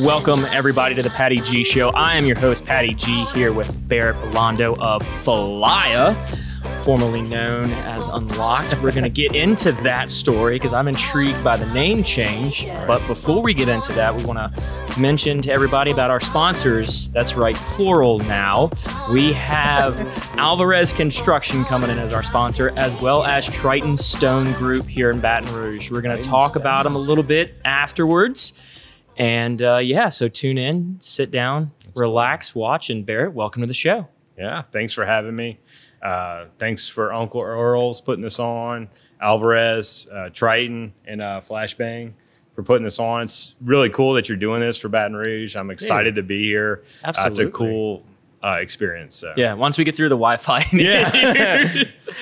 Welcome, everybody, to the Patty G Show. I am your host, Patty G, here with Barrett Belando of Falaya, formerly known as Unlocked. We're going to get into that story because I'm intrigued by the name change. But before we get into that, we want to mention to everybody about our sponsors. That's right, plural now. We have Alvarez Construction coming in as our sponsor, as well as Triton Stone Group here in Baton Rouge. We're going to talk about them a little bit afterwards. And yeah, so tune in, sit down, relax, watch, and Barrett, welcome to the show. Yeah, thanks for having me. Thanks for Uncle Earl's putting this on, Alvarez, Triton, and Flashbang for putting this on. It's really cool that you're doing this for Baton Rouge. I'm excited to be here. Absolutely. It's a cool experience. So. Yeah, once we get through the Wi-Fi.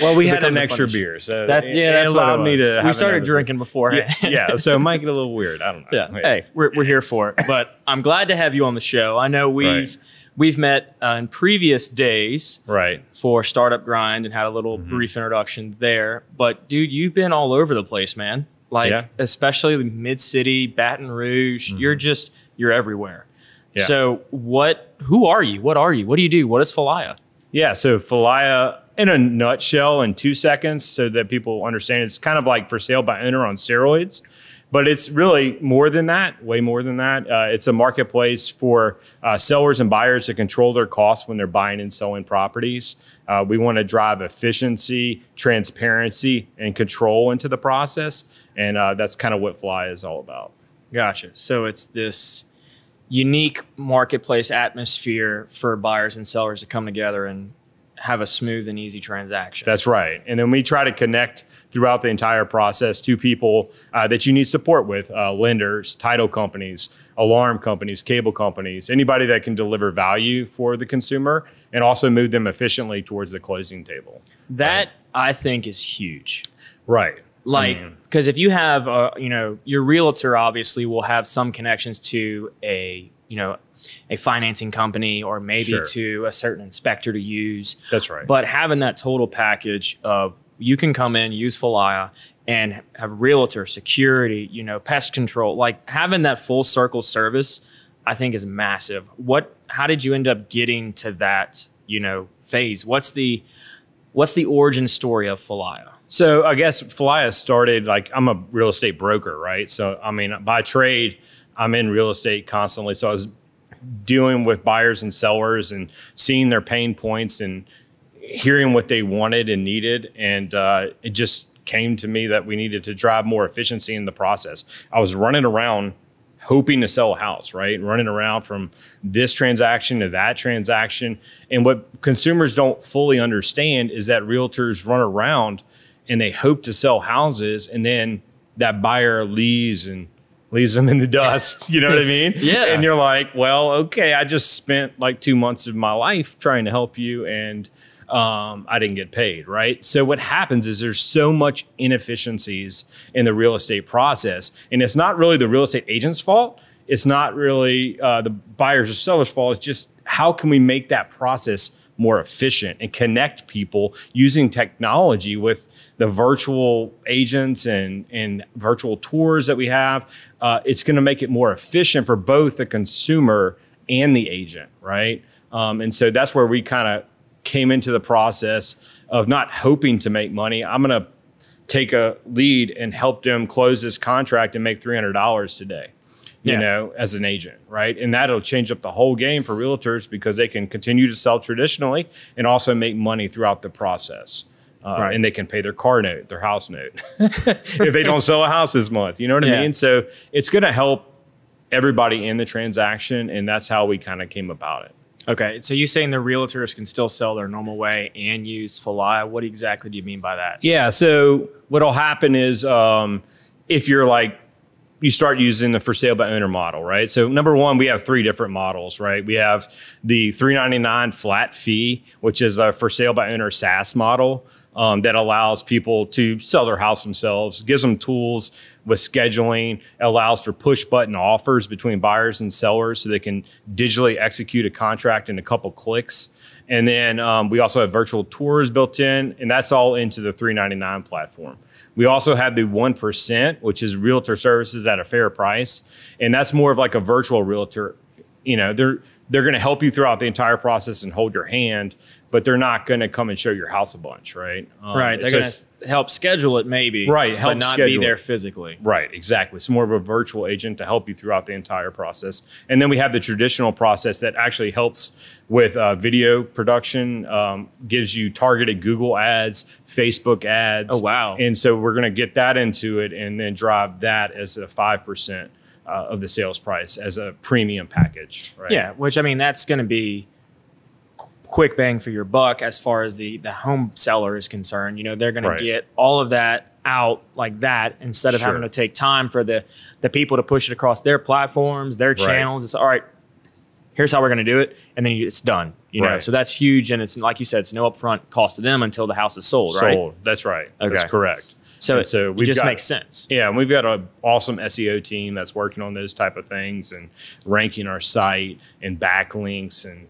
Well, we had an extra beer, so that's allowed me to. We started drinking beforehand. Yeah, so it might get a little weird. I don't know. Yeah. Hey, we're here for it. But I'm glad to have you on the show. I know we've met in previous days, for Startup Grind and had a little brief introduction there. But dude, you've been all over the place, man. Like especially Mid-City, Baton Rouge. You're everywhere. Yeah. So who are you? What are you? What do you do? What is Falaya? Yeah, so Falaya, in a nutshell, in 2 seconds, so that people understand, it's kind of like for sale by owner on steroids, but it's really more than that, way more than that. It's a marketplace for sellers and buyers to control their costs when they're buying and selling properties. We want to drive efficiency, transparency, and control into the process, and that's kind of what Falaya is all about. Gotcha. So it's this unique marketplace atmosphere for buyers and sellers to come together and have a smooth and easy transaction. That's right. And then we try to connect throughout the entire process to people that you need support with, lenders, title companies, alarm companies, cable companies, anybody that can deliver value for the consumer and also move them efficiently towards the closing table. That I think is huge. Right. Like, because if you have, your realtor obviously will have some connections to a financing company or maybe to a certain inspector to use. That's right. But having that total package of you can come in, use Falaya, and have realtor, security, pest control, like having that full circle service, I think is massive. How did you end up getting to that, phase? What's the origin story of Falaya? So I guess Falaya started, I'm a real estate broker, right? So, I mean, by trade, I'm in real estate constantly. So I was dealing with buyers and sellers and seeing their pain points and hearing what they wanted and needed. And it just came to me that we needed to drive more efficiency in the process. I was running around hoping to sell a house, right? Running around from this transaction to that transaction. And what consumers don't fully understand is that realtors run around and they hope to sell houses, and then that buyer leaves and leaves them in the dust. You know what I mean? Yeah. And you're like, well, okay, I just spent like 2 months of my life trying to help you, and I didn't get paid, right? So what happens is there's so much inefficiencies in the real estate process, and it's not really the real estate agent's fault. It's not really the buyer's or seller's fault. It's just how can we make that process more efficient and connect people using technology with the virtual agents and virtual tours that we have. It's going to make it more efficient for both the consumer and the agent, right? And so that's where we kind of came into the process of not hoping to make money. I'm going to take a lead and help them close this contract and make $300 today. As an agent, right? And that'll change up the whole game for realtors because they can continue to sell traditionally and also make money throughout the process. And they can pay their car note, their house note, if they don't sell a house this month. You know what I mean? So it's going to help everybody in the transaction, and that's how we kind of came about it. Okay, so you're saying the realtors can still sell their normal way and use Falaya. What exactly do you mean by that? Yeah, so what'll happen is if you're you start using the for sale by owner model, right? So number one, we have 3 different models, right? We have the $399 flat fee, which is a for sale by owner SaaS model that allows people to sell their house themselves, gives them tools with scheduling, allows for push button offers between buyers and sellers so they can digitally execute a contract in a couple clicks. And then we also have virtual tours built in, and that's all into the $399 platform. We also have the 1%, which is realtor services at a fair price. And that's more of like a virtual realtor. You know, they're going to help you throughout the entire process and hold your hand, but they're not going to come and show your house a bunch, right? Right. They're going to help schedule it maybe, right, but not be there physically. Right, exactly. It's more of a virtual agent to help you throughout the entire process. And then we have the traditional process that actually helps with video production, gives you targeted Google ads, Facebook ads. Oh, wow. And so we're going to get that into it and then drive that as a 5% of the sales price as a premium package. Right? Yeah, which I mean, that's going to be quick bang for your buck as far as the home seller is concerned. You know, they're going to get all of that out like that instead of having to take time for the people to push it across their platforms, their channels. It's all right, here's how we're going to do it. And then it's done, you know? So that's huge. And it's like you said, it's no upfront cost to them until the house is sold, right? That's right. Okay. That's correct. So it just makes sense. Yeah, and we've got an awesome SEO team that's working on those type of things and ranking our site and backlinks and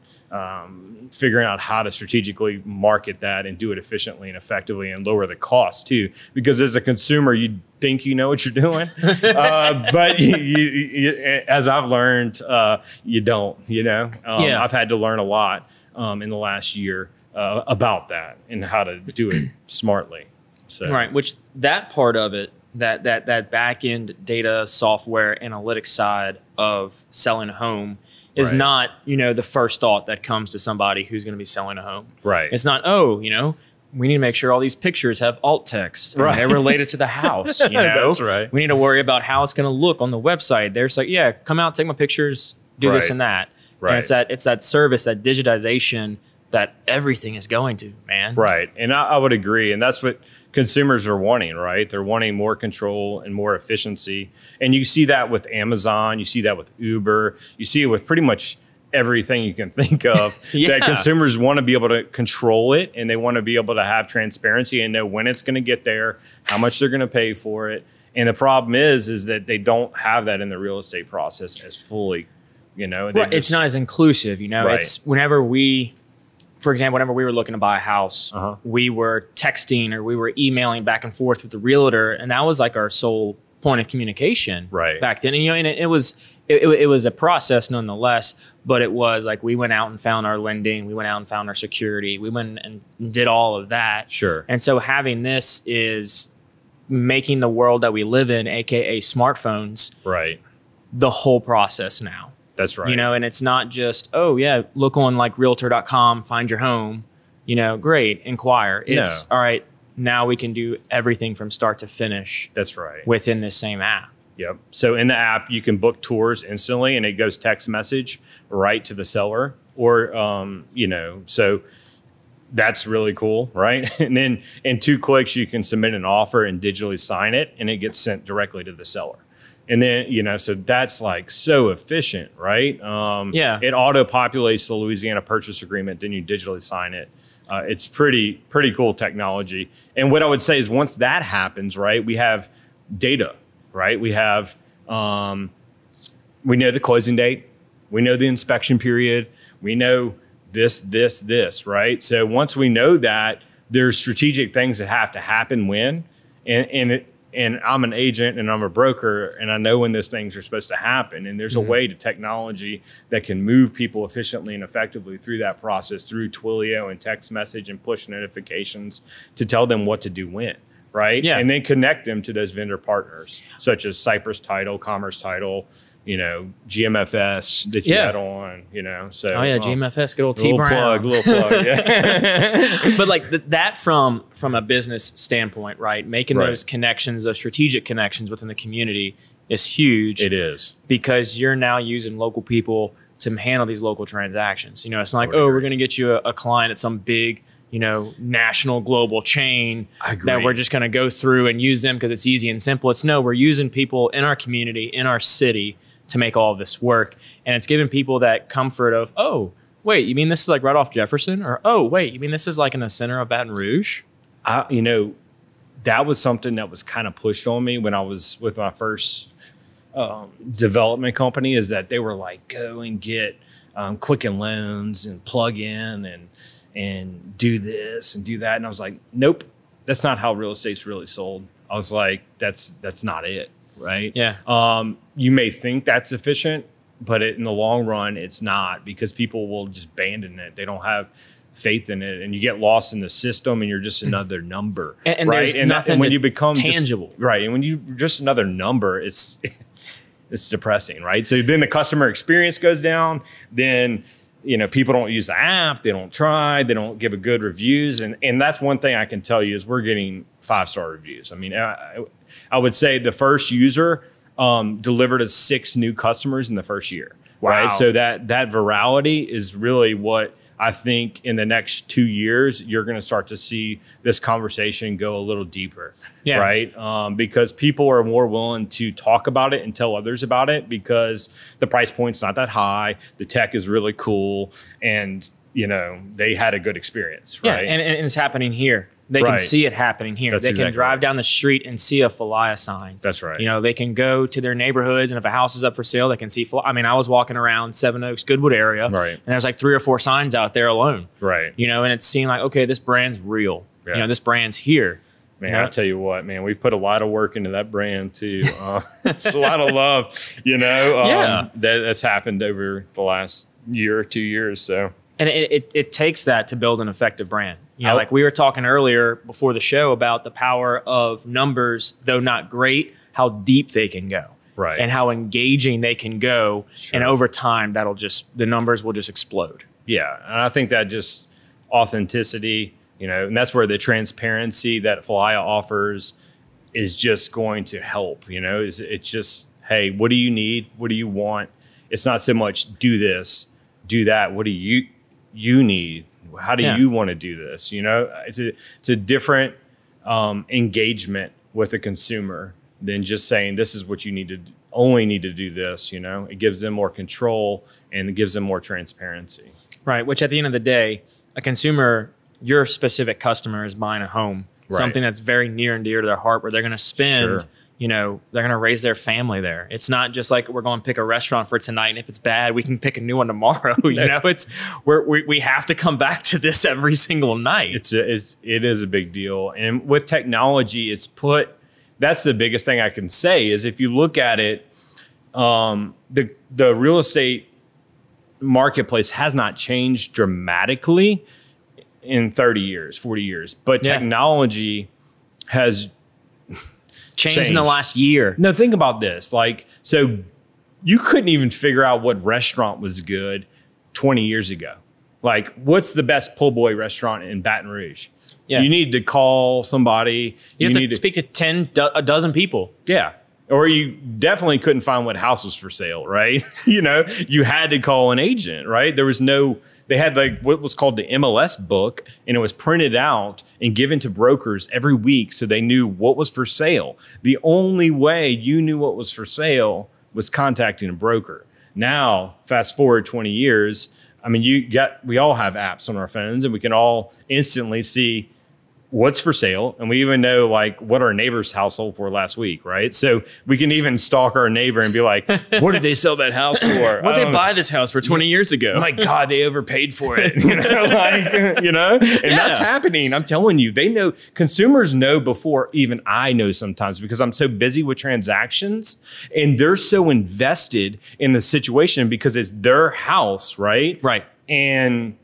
figuring out how to strategically market that and do it efficiently and effectively and lower the cost too. Because as a consumer, you think you know what you're doing, but as I've learned, you don't. You know, I've had to learn a lot in the last year about that and how to do it smartly. So. Right, which that part of it, that back end data software analytics side of selling a home is not, you know, the first thought that comes to somebody who's going to be selling a home. Right. It's not, oh, you know, we need to make sure all these pictures have alt text and they're related to the house. You know, that's right. We need to worry about how it's going to look on the website. There's like, yeah, come out, take my pictures, do this and that. Right. And it's that service, that digitization that everything is going to, man. Right. And I would agree. And that's what consumers are wanting, right? They're wanting more control and more efficiency. And you see that with Amazon. You see that with Uber. You see it with pretty much everything you can think of. That consumers want to be able to control it, and they want to be able to have transparency and know when it's going to get there, how much they're going to pay for it. And the problem is that they don't have that in the real estate process as fully, you know. It's not as inclusive, you know. It's whenever for example, whenever we were looking to buy a house, we were texting or we were emailing back and forth with the realtor, and that was like our sole point of communication back then. And, you know, and it was a process nonetheless, but it was like we went out and found our lending, we went out and found our security, we went and did all of that. Sure. And so having this is making the world that we live in, aka smartphones, the whole process now. That's right. You know, and it's not just, oh, yeah, look on like realtor.com, find your home, you know, great, inquire. It's all right. Now we can do everything from start to finish. That's right. Within this same app. Yep. So in the app, you can book tours instantly and it goes text message right to the seller or, you know, so that's really cool. Right. And then in 2 clicks, you can submit an offer and digitally sign it and it gets sent directly to the seller. And then, you know, so that's like so efficient, right? It auto-populates the Louisiana purchase agreement, then you digitally sign it. It's pretty cool technology. And what I would say is once that happens, right, we have data, right? We have, we know the closing date. We know the inspection period. We know this, right? So once we know that, there's strategic things that have to happen when, and I'm an agent and I'm a broker and I know when those things are supposed to happen. And there's a way to technology that can move people efficiently and effectively through that process, through Twilio and text message and push notifications to tell them what to do when, right? Yeah. And then connect them to those vendor partners, such as Cypress Title, Commerce Title, you know, GMFS that you had on, you know. So GMFS, good old T Brown. Little plug, yeah. But like that from a business standpoint, right? Making those connections, those strategic connections within the community is huge. It is. Because you're now using local people to handle these local transactions. You know, it's not like, we're going to get you a client at some big, you know, national global chain that we're just going to go through and use them because it's easy and simple. It's no, we're using people in our community, in our city to make all of this work. And it's giving people that comfort of, oh, wait, you mean this is like right off Jefferson? Or, oh, wait, you mean this is like in the center of Baton Rouge? You know, that was something that was kind of pushed on me when I was with my first development company, is that they were like, go and get Quicken Loans and plug in and do this and do that. And I was like, nope, that's not how real estate's really sold. I was like, that's not it, right? Yeah. You may think that's efficient, but in the long run, it's not, because people will just abandon it. They don't have faith in it, and you get lost in the system, and you're just another number, and right? There's nothing when you become tangible, right? And when you just another number, it's depressing, right? So then the customer experience goes down. Then, you know, people don't use the app. They don't try. They don't give a good reviews. And that's one thing I can tell you is we're getting 5-star reviews. I mean, I would say the first user delivered us 6 new customers in the first year. Wow. Right. So that virality is really what I think in the next 2 years, you're going to start to see this conversation go a little deeper. Yeah. Right. Because people are more willing to talk about it and tell others about it, because the price point's not that high. The tech is really cool. And, you know, they had a good experience. Right. Yeah. And it's happening here. They can see it happening here. That's they can exactly drive right. down the street and see a Falaya sign. That's right. You know, they can go to their neighborhoods, and if a house is up for sale, they can see Falaya. I mean, I was walking around Seven Oaks, Goodwood area, Right. and there's like 3 or 4 signs out there alone. Right. You know, and it's seeing like, okay, this brand's real. Yeah. You know, this brand's here. Man, You know? I tell you what, man, we've put a lot of work into that brand too. It's a lot of love, you know. Yeah. That's happened over the last year or 2 years. So, And it takes that to build an effective brand. You know, like we were talking earlier before the show about the power of numbers, though not great, how deep they can go. Right. And how engaging they can go. Sure. And over time, the numbers will just explode. yeah, and I think that just authenticity, you know, and that's where the transparency that Falaya offers is just going to help. You know, it's just, hey, what do you need? What do you want? It's not so much do this, do that. What do you need? How do you want to do this? You know, it's a different engagement with the consumer than just saying this is what you only need to do this. You know, it gives them more control and it gives them more transparency. Right. Which at the end of the day, a consumer, your specific customer is buying a home, something that's very near and dear to their heart, where they're going to spend, you know, they're going to raise their family there. It's not just like we're going to pick a restaurant for tonight, and if it's bad, we can pick a new one tomorrow. You know, we have to come back to this every single night. It is a big deal. And with technology, that's the biggest thing I can say is if you look at it, the real estate marketplace has not changed dramatically in 30 years, 40 years, but technology has changed in the last year. No, think about this. Like, so you couldn't even figure out what restaurant was good 20 years ago. Like, what's the best po' boy restaurant in Baton Rouge? Yeah. You need to call somebody. You have to speak to a dozen people. Yeah. Or you definitely couldn't find what house was for sale, right? You know, you had to call an agent, right? They had like what was called the MLS book, and it was printed out and given to brokers every week so they knew what was for sale. The only way you knew what was for sale was contacting a broker. Now, fast forward 20 years, I mean, we all have apps on our phones, and we can all instantly see what's for sale. And we even know like what our neighbor's house sold for last week, right? So we can even stalk our neighbor and be like, what did they sell that house for? What did they buy this house for 20 years ago? My God, they overpaid for it. You know, like, you know, and that's happening. I'm telling you, they know, consumers know before even I know sometimes, because I'm so busy with transactions and they're so invested in the situation because it's their house, right? Right. And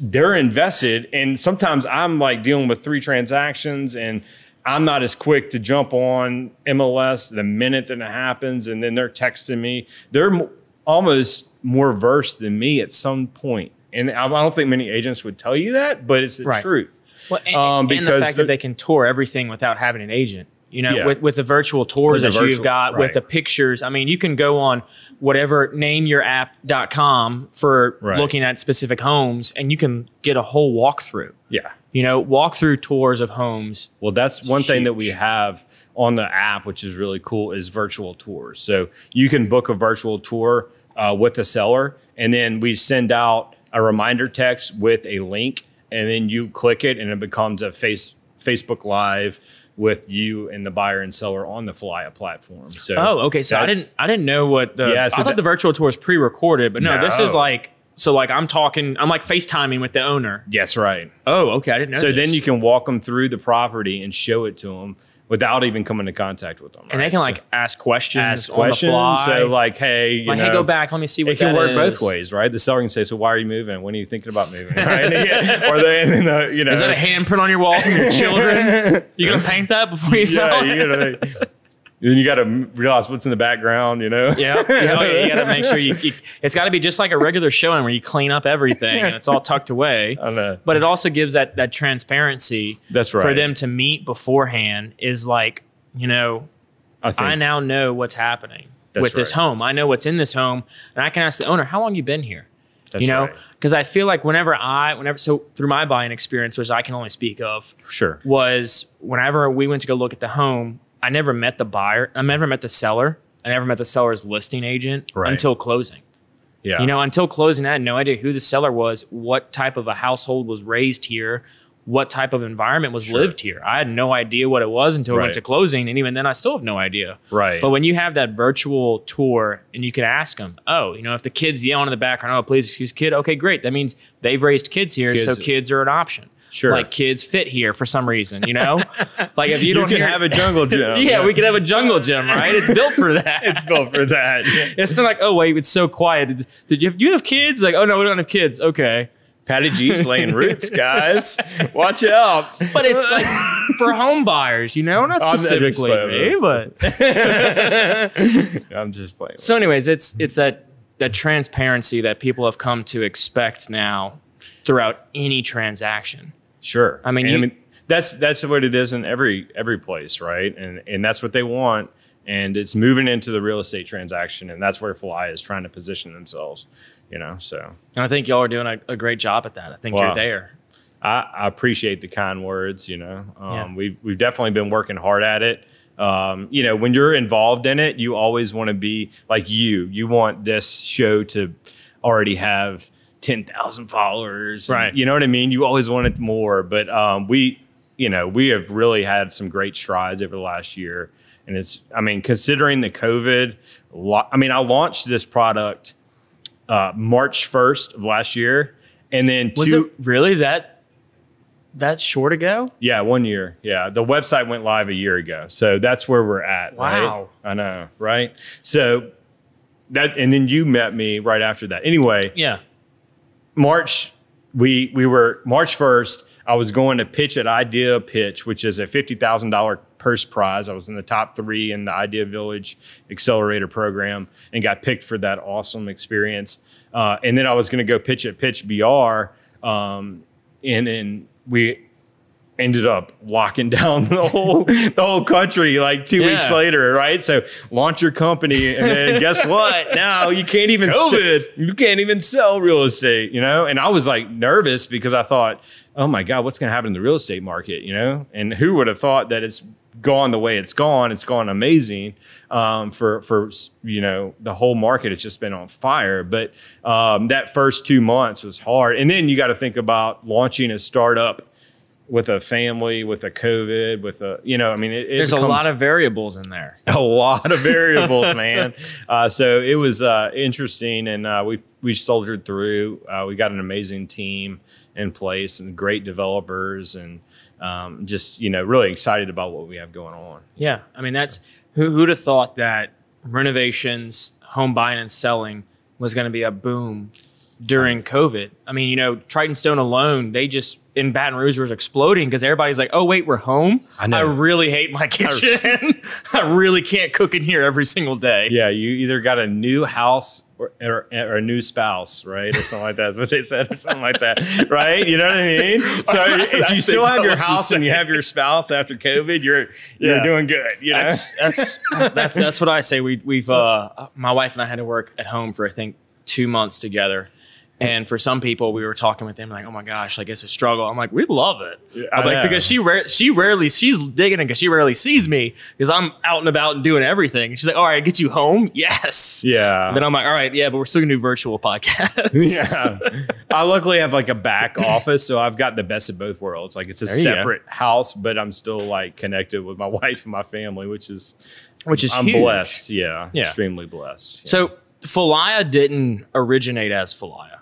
they're invested, and sometimes I'm like dealing with 3 transactions and I'm not as quick to jump on MLS the minute that it happens, and then they're texting me. They're almost more versed than me at some point. And I don't think many agents would tell you that, but it's the truth. Well, and the fact that they can tour everything without having an agent. You know, with the virtual tours that you've got, with the pictures. I mean, you can go on whatever nameyouраpp.com for looking at specific homes, and you can get a whole walkthrough. Yeah. You know, walkthrough tours of homes. Well, that's one thing that we have on the app, which is really cool, is virtual tours. So you can book a virtual tour with the seller, and then we send out a reminder text with a link, and then you click it, and it becomes a Facebook Live with you and the buyer and seller on the Falaya platform. So okay. So I didn't know what the I thought the virtual tour was pre-recorded, but no, this is like I'm like FaceTiming with the owner. Yes, right. Oh, okay. I didn't know. So this. then you can walk them through the property and show it to them without even coming into contact with them. And they can ask questions on the fly. So like, hey, you know, hey, go back. Let me see what that is. It can work both ways, right? The seller can say, so why are you moving? When are you thinking about moving? Right? You know. Is that a handprint on your wall from your children? You going to paint that before you sell it? Then you got to realize what's in the background, you know? Yeah. You got to make sure it's got to be just like a regular showing where you clean up everything and it's all tucked away. I know. But it also gives that transparency. That's right. For them to meet beforehand is like, you know, I now know what's happening with this home. I know what's in this home. And I can ask the owner, how long you been here? That's you know, right. Because I feel like so through my buying experience, which I can only speak of, was whenever we went to go look at the home, I never met the buyer. I never met the seller. I never met the seller's listing agent until closing. Yeah. You know, until closing, I had no idea who the seller was, what type of a household was raised here, what type of environment was lived here. I had no idea what it was until we went to closing. And even then, I still have no idea. Right. But when you have that virtual tour and you can ask them, oh, you know, if the kid's yelling in the background, oh, please excuse kid. Okay, great. That means they've raised kids here. So kids are an option. Sure. Like kids fit here for some reason, you know? Like if you don't have a jungle gym. Yeah, we could have a jungle gym, right? It's built for that. It's built for that. It's not like, oh, wait, it's so quiet. Did you have kids? Like, oh, no, we don't have kids. Okay. Patty G's laying roots, guys. Watch out. But it's like for home buyers, you know? Not specifically me, but. I'm just playing. So anyways, it's that transparency that people have come to expect now throughout any transaction. Sure. I mean, that's what it is in every place, right? And that's what they want. And it's moving into the real estate transaction. And that's where Falaya is trying to position themselves, you know, so. And I think y'all are doing a great job at that. I think you're there. I appreciate the kind words, you know. We've definitely been working hard at it. You know, when you're involved in it, you always want to be like you want this show to already have 10,000 followers. Right. You know what I mean? You always want it more. But we have really had some great strides over the last year. And considering the COVID, I launched this product March 1st of last year. And then was it really that short ago? Yeah, 1 year. Yeah. The website went live a year ago. So that's where we're at. Wow. Right? I know. Right. So and then you met me right after that. Anyway. Yeah. March 1st, I was going to pitch at Idea Pitch, which is a $50,000 purse prize. I was in the top 3 in the Idea Village Accelerator program and got picked for that awesome experience. And then I was going to go pitch at Pitch BR. And then we ended up locking down the whole country like 2 weeks later, right? So launch your company, and then guess what? Now you can't even sell real estate, you know? And I was like nervous because I thought, oh my God, what's going to happen in the real estate market, you know? And who would have thought that it's gone the way it's gone? It's gone amazing for you know, the whole market. It's just been on fire. But that first 2 months was hard. And then you got to think about launching a startup with a family, with a COVID, with a, you know, I mean, there's a lot of variables in there. A lot of variables, man. So it was interesting, and we soldiered through. We got an amazing team in place and great developers, and just, you know, really excited about what we have going on. Yeah. I mean, that's who'd have thought that renovations, home buying and selling was going to be a boom during COVID. I mean, you know, Triton Stone alone, they just in Baton Rouge was exploding because everybody's like, oh, wait, we're home? I know. I really hate my kitchen. I really can't cook in here every single day. Yeah, you either got a new house or a new spouse, right? Or something like that. That's what they said, or something like that, right? You know what I mean? So if you still have your house and you have your spouse after COVID, you're doing good. You know? That's what I say. We've my wife and I had to work at home for, I think, 2 months together. And for some people, we were talking with them like, oh my gosh, like it's a struggle. I'm like, we love it. Yeah, I'm like, because she's digging it because she rarely sees me because I'm out and about and doing everything. She's like, all right, get you home? Yes. Yeah. And then I'm like, all right, yeah, but we're still gonna do virtual podcasts. Yeah. I luckily have like a back office, so I've got the best of both worlds. Like it's a separate house, but I'm still like connected with my wife and my family, which is I'm huge. blessed. Yeah. Extremely blessed. So Falaya didn't originate as Falaya.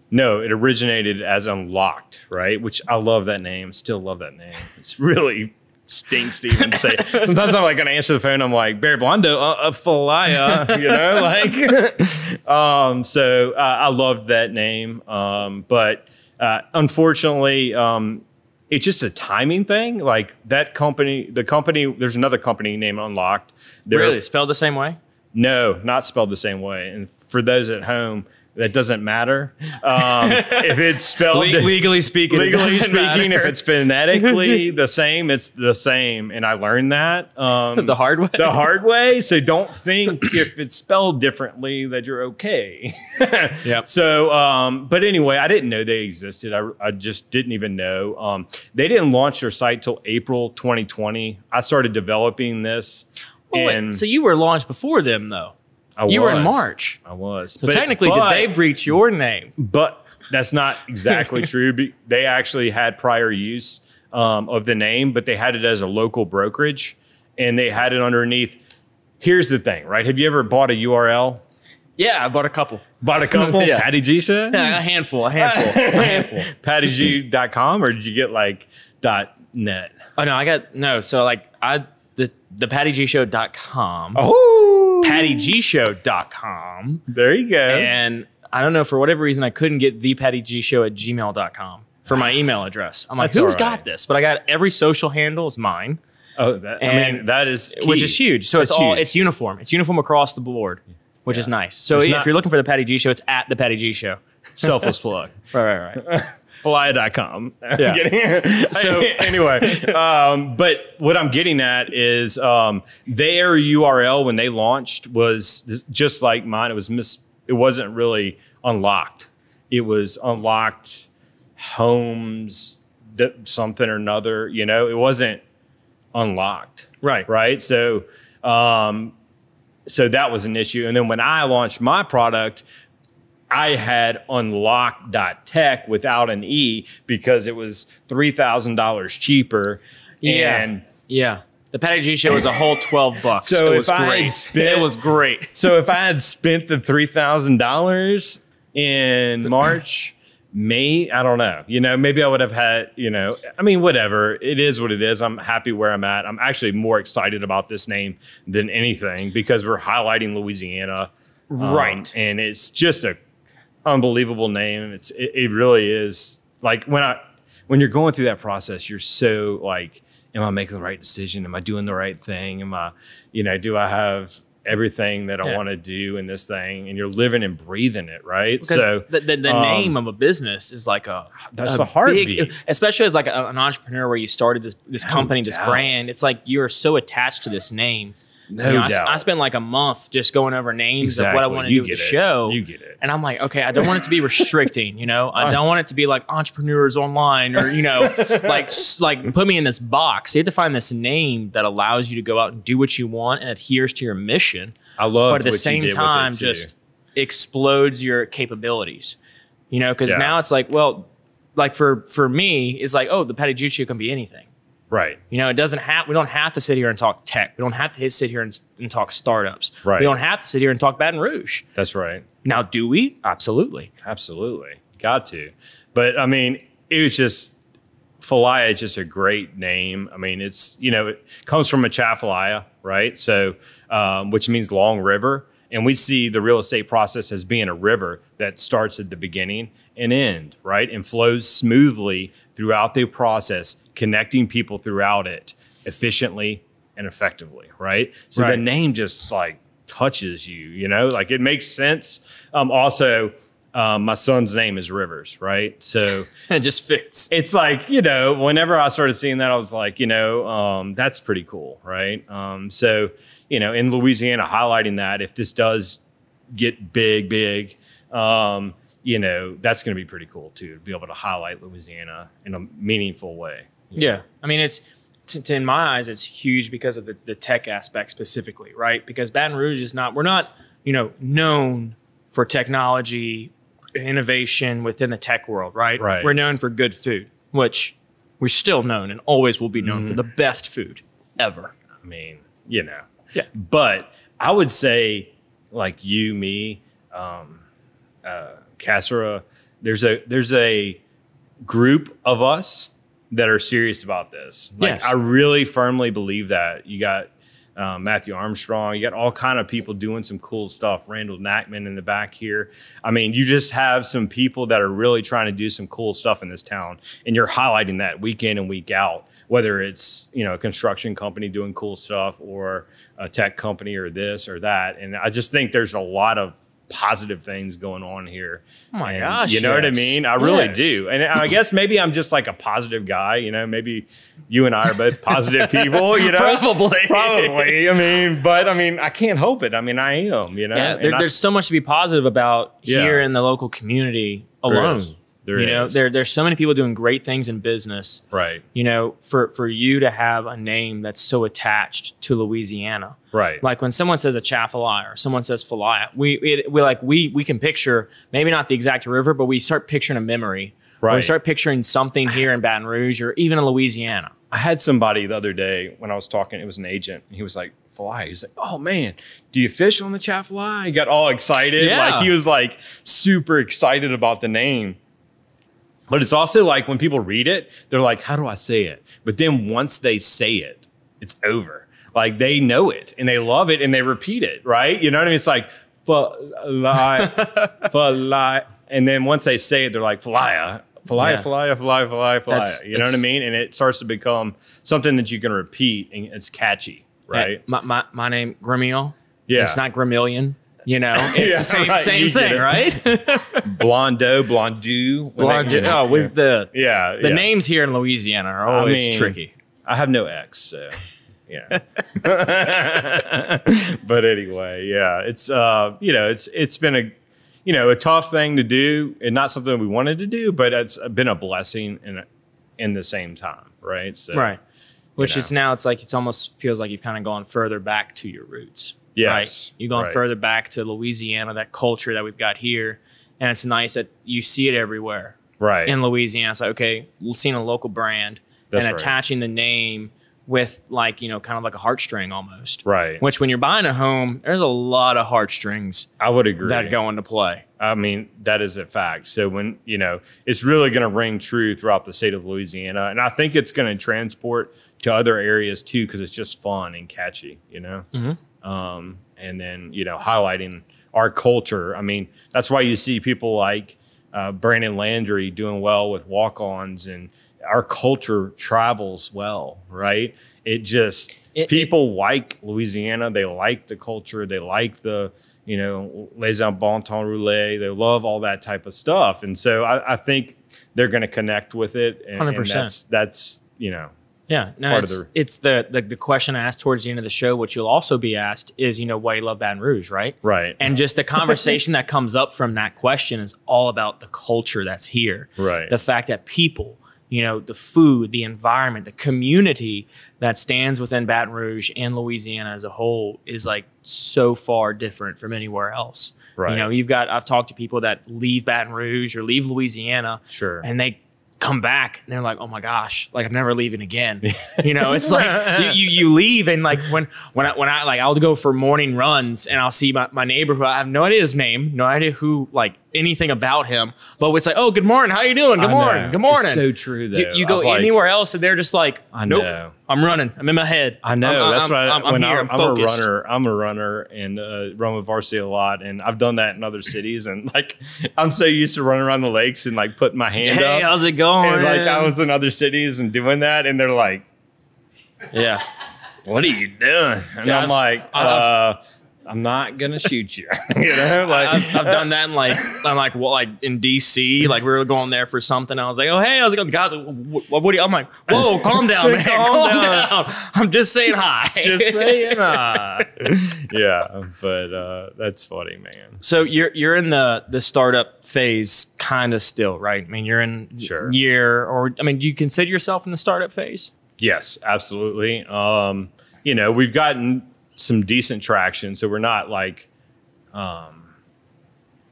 No, it originated as Unlocked, right? Which I love that name. Still love that name. It's really stinks to even say. Sometimes I'm like going to answer the phone. I'm like, Barry Blondo, Falaya, you know, like. So I loved that name, but unfortunately, it's just a timing thing. Like that company, there's another company named Unlocked. Really, spelled the same way? No, not spelled the same way. And for those at home, that doesn't matter. If it's spelled legally speaking, if it's phonetically the same, it's the same. And I learned that the hard way. The hard way. So don't think if it's spelled differently that you're okay. Yep. So, but anyway, I didn't know they existed. I just didn't even know. They didn't launch their site till April 2020. I started developing this. Wait, so you were launched before them, though. You were in March. I was. So technically, did they breach your name? But that's not exactly true. They actually had prior use of the name, but they had it as a local brokerage, and they had it underneath. Here's the thing, right? Have you ever bought a URL? Yeah, I bought a couple. Bought a couple? Yeah. Patty G said? Yeah, a handful. PattyG.com, or did you get like .net? Oh, no, so like the PattyGShow.com. Oh. PattyGShow.com. There you go. And I don't know, for whatever reason, I couldn't get thepattygshow@gmail.com for my email address. I'm like, who's got this? But I got every social handle is mine. Oh, that is key. Which is huge. So it's uniform. It's uniform across the board, which is nice. So if you're looking for the Patty G Show, it's at the Patty G Show. Selfless plug. Right. Falaya.com. Yeah. So anyway, but what I'm getting at is their URL when they launched was just like mine. It wasn't really Unlocked. It was Unlocked Homes something or another. You know, it wasn't Unlocked. Right. So so that was an issue. And then when I launched my product, I had unlocked.tech without an E because it was $3,000 cheaper. Yeah. The Patty G Show was a whole $12. So it was great. So if I had spent the $3,000 in March, I don't know. You know, maybe I would have had, I mean, whatever. It is what it is. I'm happy where I'm at. I'm actually more excited about this name than anything because we're highlighting Louisiana. Right. And it's just a unbelievable name. It really is. Like when you're going through that process, you're so like, am I making the right decision? Am I doing the right thing? Am I, do I have everything that I want to do in this thing? And you're living and breathing it, right? Because so the name of a business is like that's the heartbeat. Especially as like an entrepreneur where you started this company, this brand. It's like you're so attached to this name. No doubt. I spent like a month just going over names of what I want to do with the show. You get it. And I'm like, okay, I don't want it to be restricting, I don't want it to be like entrepreneurs online or, like put me in this box. You have to find this name that allows you to go out and do what you want and adheres to your mission. I love but at the same time, just explodes your capabilities, because now it's like, well, like for me, it's like, oh, the Patty G Show can be anything. Right. We don't have to sit here and talk tech. We don't have to sit here and talk startups. Right. We don't have to sit here and talk Baton Rouge. That's right. Now, do we? Absolutely. Absolutely. Got to. But I mean, it was just, Falaya is just a great name. I mean, it's, it comes from Atchafalaya, right? So, which means long river. And we see the real estate process as being a river that starts at the beginning and end, right? And flows smoothly throughout the process, connecting people throughout it efficiently and effectively, right? So the name just like touches you, like it makes sense. Also, my son's name is Rivers, right? So it just fits. It's like, whenever I started seeing that, I was like, that's pretty cool, right? So, in Louisiana, highlighting that if this does get big, you know, that's going to be pretty cool too, to be able to highlight Louisiana in a meaningful way. Yeah. I mean, it's, in my eyes, it's huge because of the tech aspect specifically, right? Because Baton Rouge is not, we're not, you know, known for technology, innovation within the tech world, right? Right. We're known for good food, which we're still known and always will be known for the best food ever. I mean, you know. Yeah. But I would say, like you, me, Cassera, there's a group of us that are serious about this. Like, Yes. I really firmly believe that. You got Matthew Armstrong, you got all kind of people doing some cool stuff. Randall Knackman in the back here. I mean, you just have some people that are really trying to do some cool stuff in this town, and you're highlighting that week in and week out, whether it's, you know, a construction company doing cool stuff or a tech company or this or that. And I just think there's a lot of positive things going on here. Oh my And gosh. you know what I yes. mean? I really Yes. do. And I guess maybe I'm just like a positive guy, you know, maybe you and I are both positive people, you know? Probably. Probably. I mean, but I mean, I can't help it. I mean, I am, you know? Yeah, And there's so much to be positive about here in the local community alone. There you know, is. there's so many people doing great things in business. Right. You know, for you to have a name that's so attached to Louisiana. Right. Like when someone says a Falaya or someone says Falaya, we can picture maybe not the exact river, but we start picturing a memory. Or we Right. start picturing something here in Baton Rouge or even in Louisiana. I had somebody the other day when I was talking, it was an agent, and he was like, Falaya. He's like, oh man, do you fish on the Falaya? He got all excited. Yeah. Like he was like super excited about the name. But it's also like when people read it, they're like, how do I say it? But then once they say it, it's over. Like they know it and they love it and they repeat it, right? You know what I mean? It's like, Falaya, Falaya. And then once they say it, they're like, Falaya, Falaya, Yeah. Falaya, Falaya, Falaya, That's- Falaya. You know what I mean? And it starts to become something that you can repeat and it's catchy, right? My name, Gremio. Yeah. It's not Gremillion. You know, it's Yeah, the same, right. same You get thing, it. right? Blondeau, Blondeau. With the Yeah. names here in Louisiana are always tricky. I have no ex, so yeah. But anyway, yeah, it's you know, it's been a, you know, a tough thing to do and not something we wanted to do, but it's been a blessing in the same time, right? So, Right. Which know. is now it's like, it's almost feels like you've kind of gone further back to your roots. Yes. Right? You've gone Right. further back to Louisiana, that culture that we've got here. And it's nice that you see it everywhere. Right. In Louisiana. It's like, okay, seeing a local brand That's and right. attaching the name with like, you know, kind of like a heartstring almost. Right. Which when you're buying a home, there's a lot of heartstrings I would agree. that go into play. I mean, that is a fact. So when, you know, it's really going to ring true throughout the state of Louisiana. And I think it's going to transport to other areas too, because it's just fun and catchy, you know? And then, you know, highlighting our culture. I mean, that's why you see people like Brandon Landry doing well with walk-ons, and our culture travels well, right? It just, people like Louisiana. They like the culture. They like the, you know, les Baton roulés. They love all that type of stuff. And so I think they're going to connect with it. And, 100%. And that's, you know, Yeah, no, part of it's the question I asked towards the end of the show, which you'll also be asked is, you know, why you love Baton Rouge, right? Right. And just the conversation that comes up from that question is all about the culture that's here. Right. The fact that people, you know, the food, the environment, the community that stands within Baton Rouge and Louisiana as a whole is like so far different from anywhere else. Right. You know, I've talked to people that leave Baton Rouge or leave Louisiana. Sure. And they come back and they're like, oh my gosh, like I'm never leaving again. You know, it's like you leave, and like when I like, I'll go for morning runs and I'll see my neighbor who I have no idea his name, no idea who, like anything about him, but it's like, oh, good morning, how you doing? Good morning, good morning. It's so true though. You go anywhere else and they're just like, nope, know. I'm running, I'm in my head. I know. That's what I'm here. I'm focused. I'm a runner and run with varsity a lot, and I've done that in other cities. And like, I'm so used to running around the lakes and like putting my hand up. Hey, how's it going? And like, I was in other cities and doing that, and they're like, yeah. "What are you doing?" And Yeah, I'm like, I'm not gonna shoot you. You know, like I've done that in like in DC. Like we were going there for something. I was like, oh hey, how's it going? The guys, like, what do you? I'm like, whoa, calm down, man, calm down. I'm just saying hi. Just saying hi. Yeah, but that's funny, man. So you're in the startup phase, kind of still, right? I mean, you're in year, or I mean, do you consider yourself in the startup phase? Yes, absolutely. You know, we've gotten some decent traction, so we're not like, and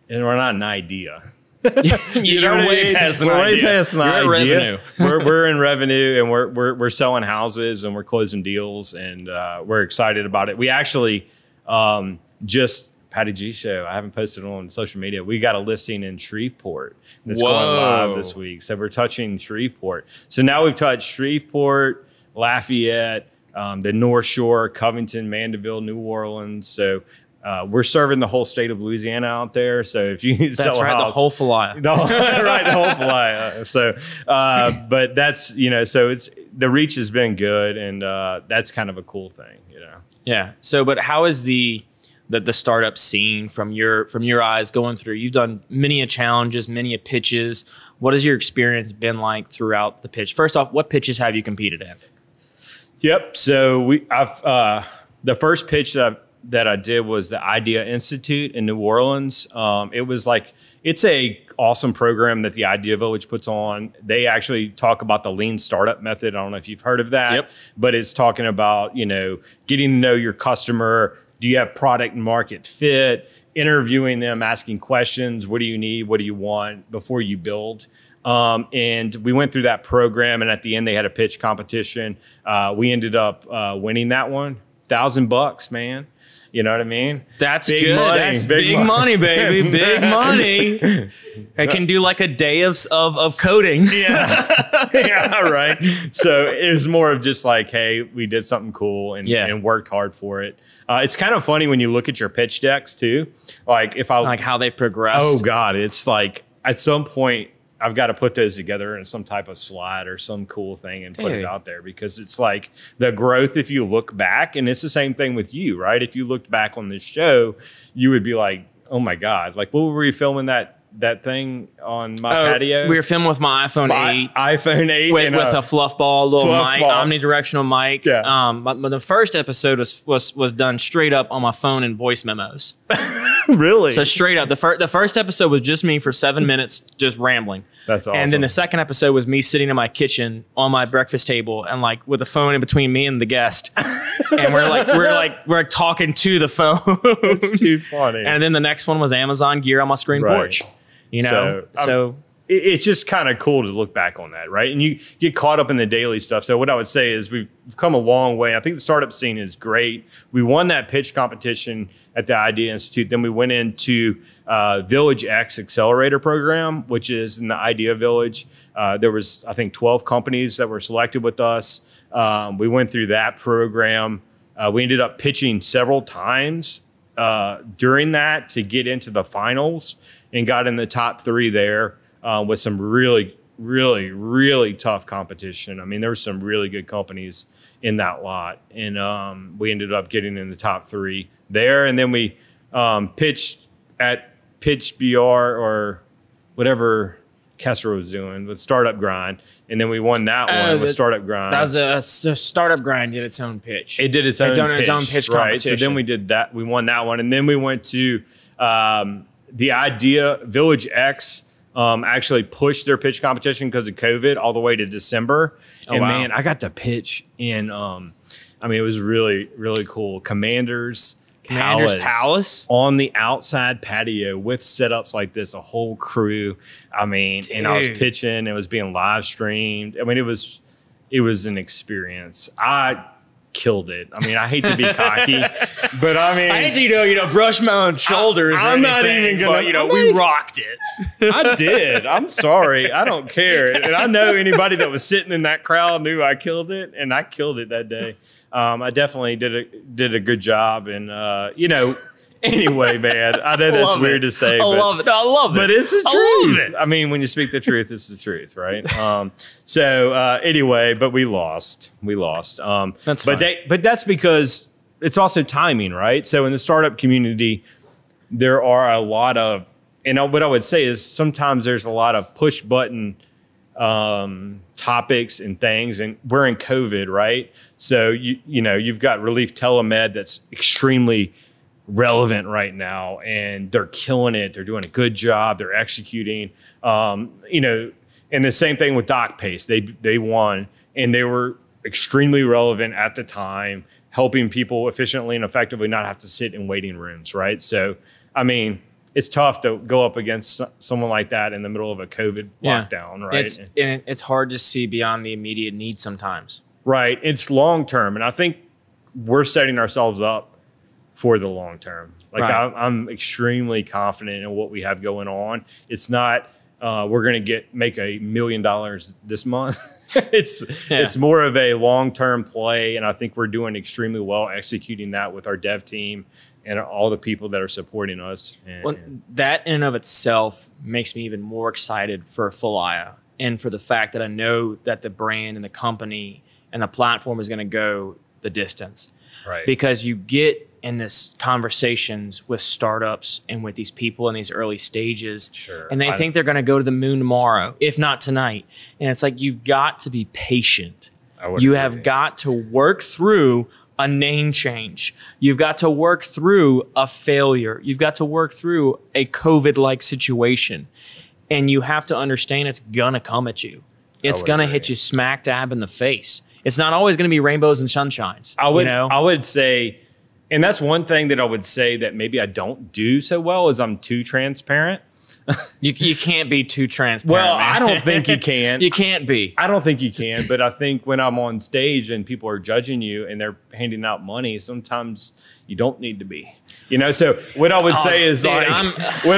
we're not an idea. You're way past an idea. Way past an idea. Revenue. we're in revenue, and we're selling houses, and we're closing deals, and we're excited about it. We actually just Patty G Show. I haven't posted it on social media. We got a listing in Shreveport that's going live this week. So we're touching Shreveport. So now we've touched Shreveport, Lafayette, the North Shore, Covington, Mandeville, New Orleans. So we're serving the whole state of Louisiana out there. So if you need to sell a house, the whole Falaya. The whole Falaya. So, but that's, you know, so it's, the reach has been good, and that's kind of a cool thing, you know? Yeah. So, but how is the startup scene from your eyes going through? You've done many a challenges, many a pitches. What has your experience been like throughout the pitch? First off, what pitches have you competed in? Yep. So the first pitch that I did was the Idea Institute in New Orleans. It was like, it's a awesome program that the Idea Village puts on. They actually talk about the lean startup method. I don't know if you've heard of that, yep. But it's talking about, you know, getting to know your customer. Do you have product and market fit? Interviewing them, asking questions. What do you need? What do you want before you build? And we went through that program, and at the end they had a pitch competition. We ended up winning that one. $1,000, man. You know what I mean? That's big good. Money, That's big money, baby. Big money. I can do like a day of coding. Yeah. Yeah, right. So it was more of just like, hey, we did something cool and worked hard for it. It's kind of funny when you look at your pitch decks too. Like like how they've progressed. Oh God, it's like at some point I've got to put those together in some type of slide or some cool thing and put it out there, because it's like the growth, if you look back, and it's the same thing with you, right? If you looked back on this show, you would be like, oh my God, like what were we filming that thing on my patio? We were filming with my iPhone 8. iPhone 8. With a fluff ball, little mic, ball. omnidirectional mic. Yeah. But the first episode was done straight up on my phone in voice memos. Really? So straight up, the first episode was just me for 7 minutes, just rambling. That's awesome. And then the second episode was me sitting in my kitchen on my breakfast table and like with the phone in between me and the guest, and we're talking to the phone. It's too funny. And then the next one was Amazon gear on my screen porch. You know, so it's just kind of cool to look back on that, right? And you get caught up in the daily stuff. So what I would say is we've come a long way. I think the startup scene is great. We won that pitch competition at the Idea Institute. Then we went into Village X Accelerator Program, which is in the Idea Village. There was, I think, 12 companies that were selected with us. We went through that program. We ended up pitching several times during that to get into the finals, and got in the top 3 there with some really, really, really tough competition. I mean, there were some really good companies in that lot, and we ended up getting in the top 3 there. And then we pitched at Pitch BR or whatever Kessler was doing with Startup Grind, and then we won that one with Startup Grind. That was a Startup Grind did its own pitch. It did its own pitch right? So Competition. then we did that. We won that one, and then we went to the Idea Village X. Actually pushed their pitch competition because of COVID all the way to December. And wow. Man, I got to pitch in, I mean, it was really, really cool. Commander's Palace on the outside patio with setups like this, a whole crew. I mean, dude. And I was pitching, it was being live streamed. I mean, it was an experience. I killed it. I mean, I hate to be cocky, but I mean, I hate to, brush my own shoulders. I'm not even gonna, but we rocked it. I did. I'm sorry. I don't care. And I know anybody that was sitting in that crowd knew I killed it, and I killed it that day. I definitely did a good job, and anyway, man, I know that's weird to say. I love it. I love it. But it's the truth. I mean, when you speak the truth, it's the truth, right? Anyway, but we lost. That's fine. But that's because it's also timing, right? So in the startup community, there are a lot of, and what I would say is sometimes there's a lot of push button topics and things, and we're in COVID, right? So you've got Relief Telemed that's extremely relevant right now, and they're killing it. They're doing a good job. They're executing. And the same thing with DocPace. They won, and they were extremely relevant at the time, helping people efficiently and effectively not have to sit in waiting rooms, right? So, I mean, it's tough to go up against someone like that in the middle of a COVID lockdown, right? It's hard to see beyond the immediate need sometimes. Right. It's long term. And I think we're setting ourselves up for the long term. Like I'm extremely confident in what we have going on. It's not we're going to make $1 million this month. It's more of a long term play. And I think we're doing extremely well executing that with our dev team and all the people that are supporting us. That in and of itself makes me even more excited for Falaya, and for the fact that I know that the brand and the company and the platform is going to go the distance. Right. Because you get in this conversations with startups and with these people in these early stages, and they think they're going to go to the moon tomorrow, if not tonight. And it's like, you've got to be patient. You have got to work through a name change. You've got to work through a failure. You've got to work through a COVID-like situation. And you have to understand it's gonna come at you. It's gonna hit you smack dab in the face. It's not always gonna be rainbows and sunshines. I would say, and that's one thing that I would say that maybe I don't do so well, is I'm too transparent. You can't be too transparent. Well, man. I don't think you can. You can't be. I don't think you can, but I think when I'm on stage and people are judging you and they're handing out money, sometimes you don't need to be. So what I would say is dude, that's why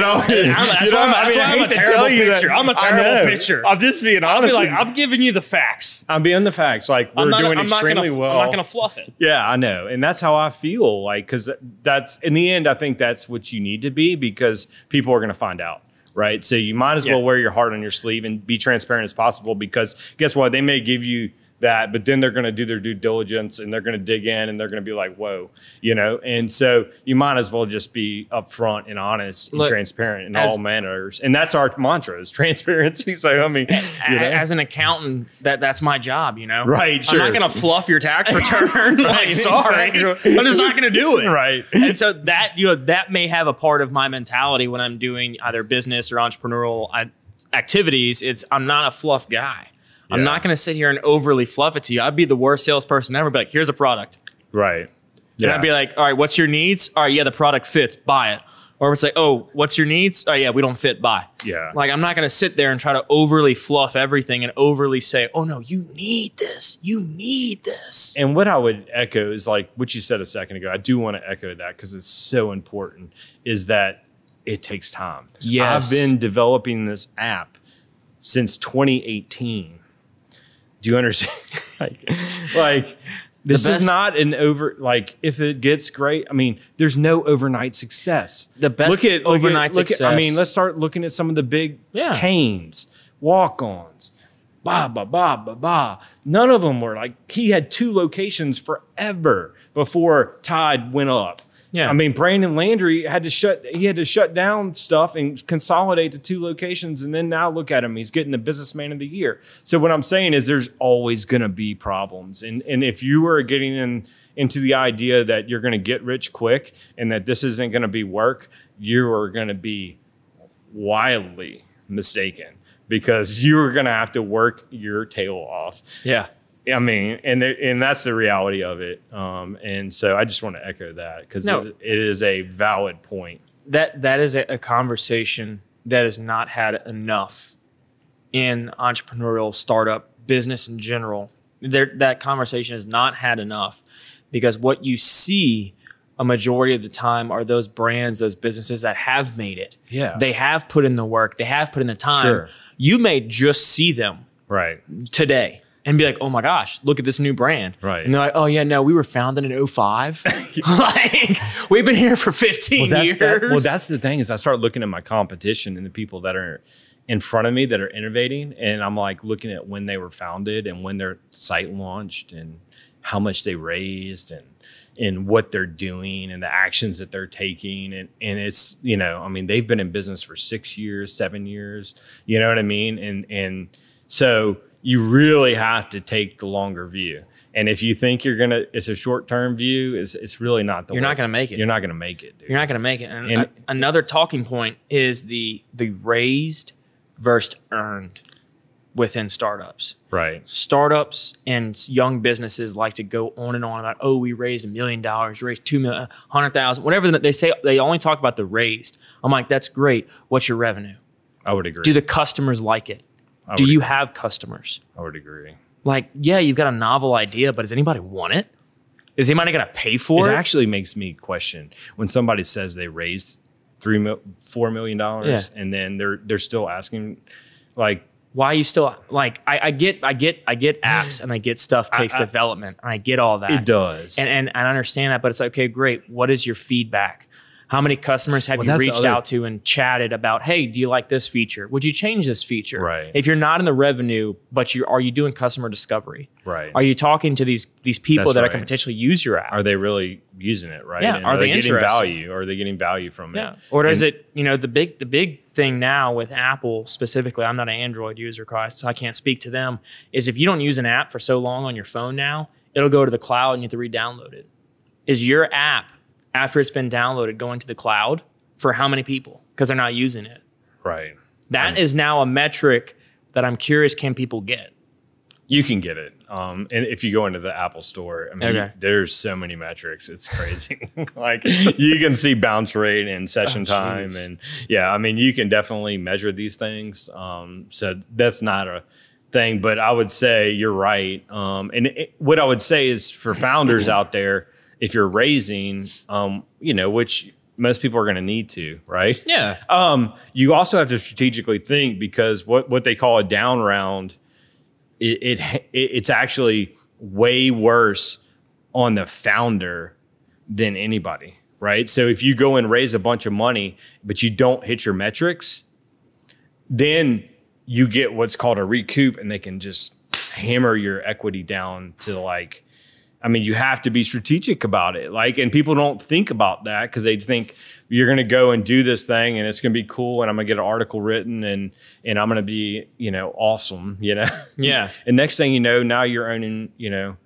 I'm a terrible pitcher. I'm a terrible pitcher. I'm just being honest. I'm giving you the facts. I'm being the facts. Like, we're doing extremely well. I'm not going to fluff it. Yeah, I know. And that's how I feel. Like, because that's, in the end, I think that's what you need to be, because people are going to find out. Right. So you might as well wear your heart on your sleeve and be transparent as possible, because guess what? They may give you that, but then they're going to do their due diligence and they're going to dig in and they're going to be like, whoa, And so you might as well just be upfront and honest and transparent in all manners. And that's our mantra, is transparency. So, I mean, as an accountant, that's my job, Right. Sure. I'm not going to fluff your tax return. Like, sorry, I'm just not going to do it. Right. And so that may have a part of my mentality when I'm doing either business or entrepreneurial activities. I'm not a fluff guy. I'm not going to sit here and overly fluff it to you. I'd be the worst salesperson ever. Be like, here's a product. Right. And I'd be like, all right, what's your needs? All right, yeah, the product fits. Buy it. Or it's like, oh, what's your needs? Oh, yeah, we don't fit. Buy. Yeah. Like, I'm not going to sit there and try to overly fluff everything and overly say, oh, no, you need this. You need this. And what I would echo is like what you said a second ago. I do want to echo that because it's so important, is that it takes time. Yes. I've been developing this app since 2018. Do you understand? like this is not an if it gets great, I mean, there's no overnight success. The best overnight success. I mean, let's start looking at some of the big canes, walk-ons, None of them were like, he had 2 locations forever before Tide went up. Yeah. I mean, Brandon Landry had to shut down stuff and consolidate to 2 locations. And then now look at him. He's getting the businessman of the year. So what I'm saying is there's always going to be problems. And if you are getting into the idea that you're going to get rich quick and that this isn't going to be work, you are going to be wildly mistaken, because you're going to have to work your tail off. Yeah. I mean, and that's the reality of it. And so I just want to echo that, because it is a valid point. That is a conversation that is not had enough in entrepreneurial startup business in general. That conversation is not had enough, because what you see a majority of the time are those brands, those businesses that have made it. Yeah. They have put in the work. They have put in the time. Sure. You may just see them today and be like, oh my gosh, look at this new brand. Right. And they're like, oh yeah, no, we were founded in 2005. Like, we've been here for 15 years. That's the thing, is I start looking at my competition and the people that are in front of me that are innovating. And I'm like looking at when they were founded and when their site launched and how much they raised and what they're doing and the actions that they're taking. And it's, you know, I mean, they've been in business for 6 years, 7 years, you know what I mean? And so you really have to take the longer view. And if you think it's a short-term view, it's really not the way. You're not going to make it. You're not going to make it, dude. You're not going to make it. And another talking point is the raised versus earned within startups. Right. Startups and young businesses like to go on and on about, oh, we raised $1 million, raised $2 million, 100,000, whatever they say. They only talk about the raised. I'm like, that's great. What's your revenue? I would agree. Do the customers like it? Do you have customers? I would agree. Like, yeah, you've got a novel idea, but does anybody want it? Is anybody going to pay for it? It actually makes me question when somebody says they raised $4 million and then they're still asking, like, why are you still like? I get apps and I get stuff takes development and I get all that. It does, and I understand that, but it's like, okay, great. What is your feedback? How many customers have you reached out to and chatted about? Hey, do you like this feature? Would you change this feature? Right. If you're not in the revenue, but are you doing customer discovery? Right. Are you talking to these people that can potentially use your app? Are they really using it? Right. Yeah. And are they getting value? Are they getting value from it? Yeah. Or does it? You know, the big thing now with Apple specifically. I'm not an Android user, so I can't speak to them. Is if you don't use an app for so long on your phone now, it'll go to the cloud and you have to re-download it. Is your app, after it's been downloaded, going to the cloud for how many people? Because they're not using it. Right. That is now a metric that I'm curious, can people get? You can get it. And if you go into the Apple store, I mean, there's so many metrics. It's crazy. Like you can see bounce rate and session time. And yeah, I mean, you can definitely measure these things. So that's not a thing, but I would say you're right. What I would say is for founders out there, if you're raising, you know, which most people are going to need to, right? Yeah. You also have to strategically think because what they call a down round, it's actually way worse on the founder than anybody, right? So if you go and raise a bunch of money, but you don't hit your metrics, then you get what's called a recoup and they can just hammer your equity down to like, I mean, you have to be strategic about it. Like, and people don't think about that because they think you're going to go and do this thing and it's going to be cool and I'm going to get an article written and I'm going to be, you know, awesome, you know? Yeah. And next thing you know, now you're owning, you know,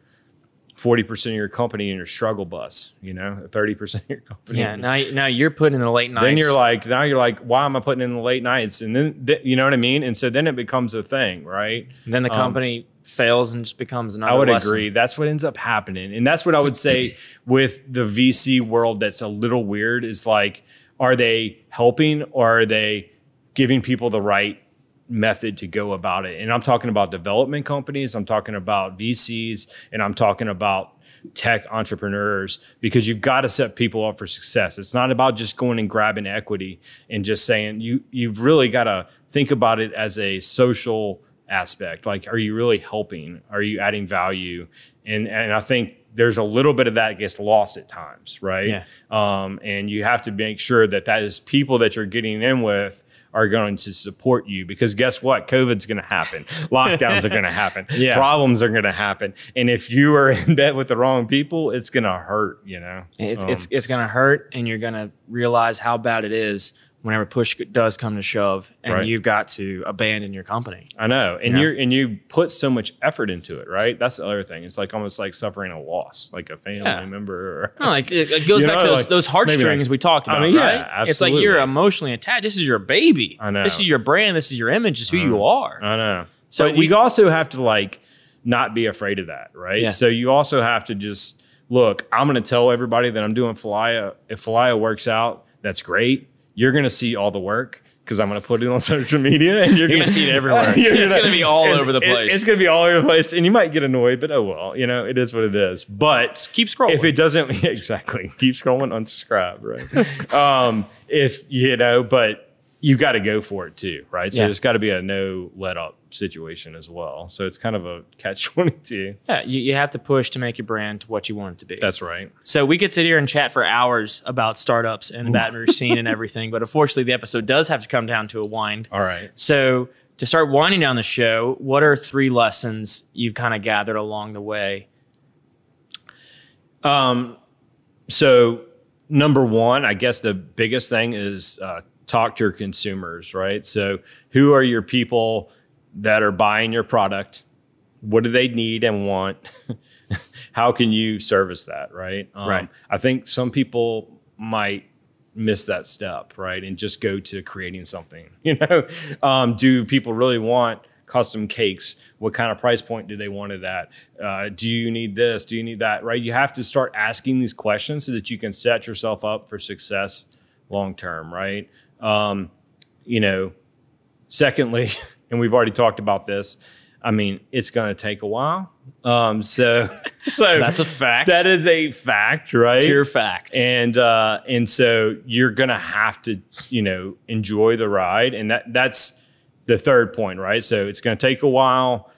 40% of your company in your struggle bus, you know, 30% of your company. Yeah. Now you're putting in the late nights. Then you're like, why am I putting in the late nights? And then, you know what I mean? And so then it becomes a thing, right? And then the company fails and just becomes another I would lesson. agree. That's what ends up happening. And that's what I would say with the VC world that's a little weird is like, are they helping or are they giving people the right method to go about it? And I'm talking about development companies, I'm talking about VCs, and I'm talking about tech entrepreneurs because you've got to set people up for success. It's not about just going and grabbing equity and just saying you've really got to think about it as a social aspect. Like, are you really helping? Are you adding value? And I think there's a little bit of that gets lost at times, right? Yeah. And you have to make sure that is people that you're getting in with are going to support you because guess what? COVID's going to happen. Lockdowns are going to happen. Yeah. Problems are going to happen. And if you are in bed with the wrong people, it's going to hurt, you know? It's going to hurt and you're going to realize how bad it is whenever push does come to shove and you've got to abandon your company. I know. And you put so much effort into it, right? That's the other thing. It's like almost like suffering a loss, like a family member. Or, no, like it goes back to those heartstrings we talked about, right? Absolutely. It's like you're emotionally attached. This is your baby. I know. This is your brand. This is your image. This is who you are. I know. So you also have to like not be afraid of that, right? Yeah. So you also have to just look, I'm going to tell everybody that I'm doing Falaya. If Falaya works out, that's great. You're going to see all the work because I'm going to put it on social media and you're going to see it everywhere. It's going to be all over the place. It's going to be all over the place and you might get annoyed, but oh well, you know, it is what it is. But just keep scrolling. If it doesn't, exactly. Keep scrolling, unsubscribe, right? If, you know, but you got to go for it too, right? So there's got to be a no let up situation as well. So it's kind of a catch-22. Yeah, you have to push to make your brand what you want it to be. That's right. So we could sit here and chat for hours about startups and the Baton Rouge scene and everything, but unfortunately the episode does have to come down to a wind. All right. So to start winding down the show, what are 3 lessons you've kind of gathered along the way So number one, I guess the biggest thing is talk to your consumers, right? So who are your people that are buying your product? What do they need and want? How can you service that, right? Right. I think some people might miss that step, right? And just go to creating something, do people really want custom cakes? What kind of price point do they want it at? Do you need this? Do you need that? Right? You have to start asking these questions so that you can set yourself up for success long-term, right? Secondly, and we've already talked about this, I mean, it's going to take a while. So that's a fact. That is a fact, right? Pure fact. And so you're going to have to, enjoy the ride. And that's the third point, right? So it's going to take a while,